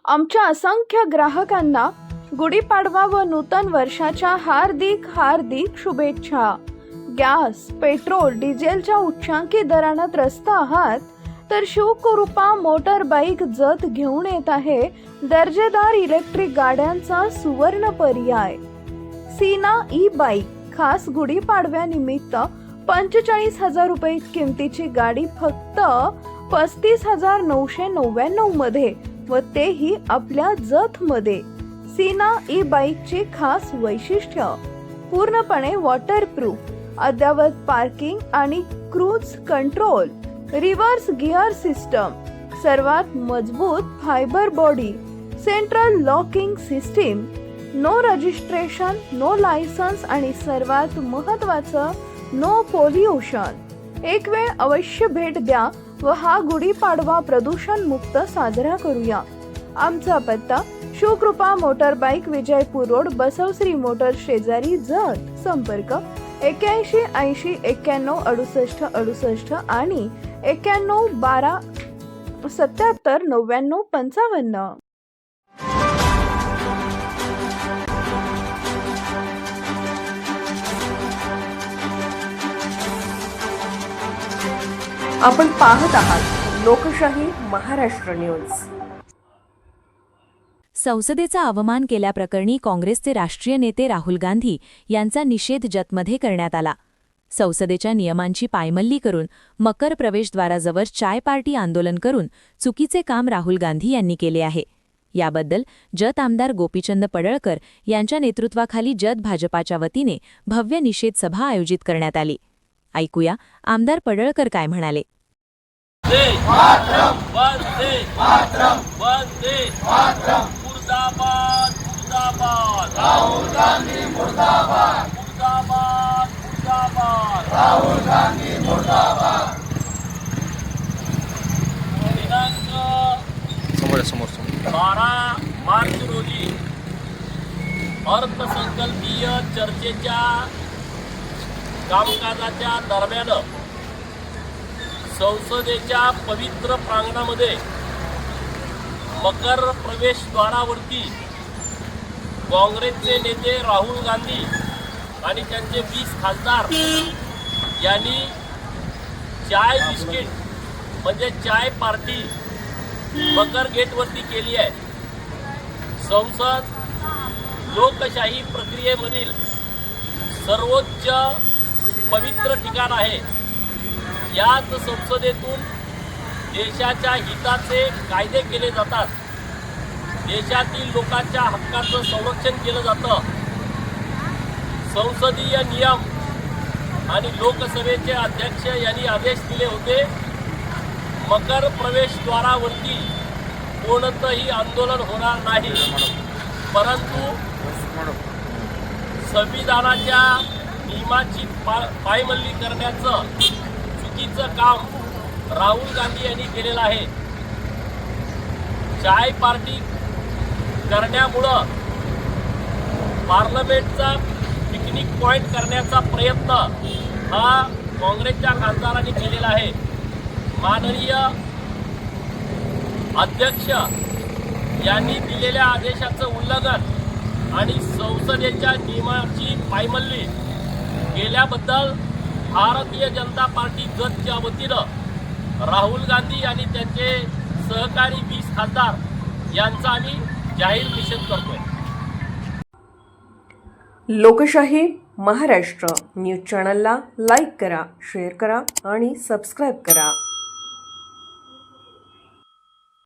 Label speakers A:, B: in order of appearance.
A: आमच्या असंख्य ग्राहकांना गुढीपाडवा व नूतन वर्षाच्या हार्दिक हार्दिक शुभेच्छा। गॅस, पेट्रोल, डिझेलच्या उच्चांकी दरांना त्रस्त आहात तर शिवकृपा मोटर बाईक जत घेऊन येत आहे दर्जेदार इलेक्ट्रिक गाड्यांचा सुवर्ण पर्याय। सीना ई बाईक खास गुढीपाडव्यानिमित्त 45,000 रुपये किमतीची गाडी फक्त 35,999 मध्ये व तेही आपल्या जत मध्ये। सीना ई बाईकची खास वैशिष्ट्य पूर्णपणे वॉटरप्रूफ, अद्यावत पार्किंग आणि cruise control, reverse gear system, सर्वात मजबूत fibre body, central locking system, no registration, no licence आणि सर्वात महत्त्वाचं नो पोल्युशन। एक वेळ अवश्य भेट द्या व हा गुढीपाडवा प्रदूषण मुक्त साजरा करूया। आमचा पत्ता Shivkrupa motor bike, Vijaypur road, Basavashri motor शेजारी, जत। संपर्क 81 80 91 68 68 आणि 91 12 77 99 55।
B: आपण पाहत आहात लोकशाही महाराष्ट्र न्यूज।
C: संसदेचा अवमान केल्याप्रकरणी काँग्रेसचे राष्ट्रीय नेते राहुल गांधी यांचा निषेध जतमध्ये करण्यात आला। संसदेच्या नियमांची पायमल्ली करून मकर प्रवेशद्वाराजवळ चाय पार्टी आंदोलन करून चुकीचे काम राहुल गांधी यांनी केले आहे। याबद्दल जत आमदार गोपीचंद पडळकर यांच्या नेतृत्वाखाली जत भाजपाच्या वतीने भव्य निषेध सभा आयोजित करण्यात आली। ऐकूया आमदार पडळकर काय म्हणाले।
D: मुर्दाबाद मुर्दाबाद राहुल गांधी मुर्दाबाद मुर्दाबाद मुर्दाबाद राहुल गांधी मुर्दाबाद। दिनांक 12 मार्च रोजी अर्थसंकल्पीय चर्चेच्या कामकाजाच्या दरम्यान संसदेच्या पवित्र प्रांगणामध्ये मकर प्रवेशद्वारावरती काँग्रेसचे नेते राहुल गांधी आणि त्यांचे 20 खासदार यांनी चाय बिस्किट म्हणजे चाय पार्टी मकर गेटवरती केली आहे। संसद लोकशाही प्रक्रियेमधील सर्वोच्च पवित्र ठिकाण आहे। याच संसदेतून देशाच्या हिताचे कायदे केले जातात, देशातील लोकांच्या हक्काचं संरक्षण केलं जातं। संसदीय नियम आणि लोकसभेचे अध्यक्ष यांनी आदेश दिले होते मकर प्रवेशद्वारावरती कोणतंही आंदोलन होणार नाही, परंतु संविधानाच्या नियमाची पायमल्ली करण्याचं चुकीचं काम राहुल गांधी यांनी केलेलं आहे। चाय पार्टी करण्यामुळं पार्लमेंटचा पिकनिक पॉइंट करण्याचा प्रयत्न हा काँग्रेसच्या खासदारांनी केलेला आहे। माननीय अध्यक्ष यांनी दिलेल्या आदेशाचं उल्लंघन आणि संसदेच्या नियमाची पायमल्ली केल्याबद्दल भारतीय जनता पार्टी जतच्या वतीनं राहुल गांधी आणि त्यांचे सहकारी 20 खासदार यांचा आम्ही जाहीर निषेध करतोय।
B: लोकशाही महाराष्ट्र न्यूज चॅनलला लाईक करा, शेअर करा आणि सबस्क्राईब करा।